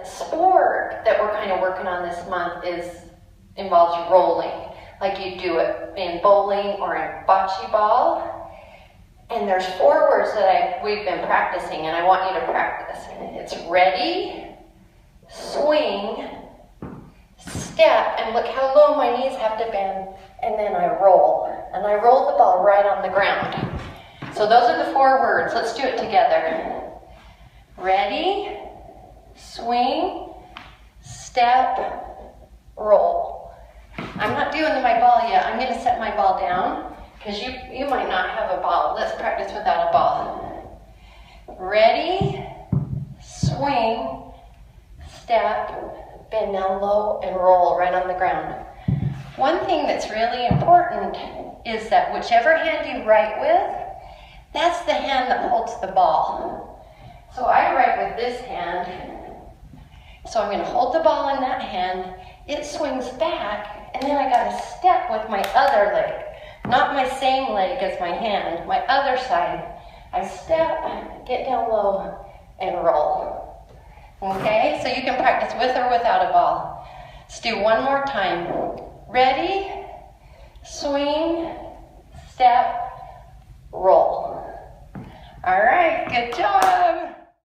sport that we're kind of working on this month involves rolling, like you do it in bowling or in bocce ball. And there's 4 words that we've been practicing, and I want you to practice. It's ready, swing, step, and look how low my knees have to bend, and then I roll. And I roll the ball right on the ground. So those are the 4 words. Let's do it together. Ready, swing, step, roll. I'm not doing my ball yet. I'm going to set my ball down because you might not have a ball. Let's practice without a ball. Ready, swing, step, bend down low, and roll right on the ground. One thing that's really important is that whichever hand you write with, that's the hand that holds the ball. So I write with this hand, so I'm going to hold the ball in that hand. It swings back, and then I got to step with my other leg, not my same leg as my hand, my other side. I step, get down low, and roll. Okay, so you can practice with or without a ball. Let's do one more time. Ready, swing, step, roll. All right, good job.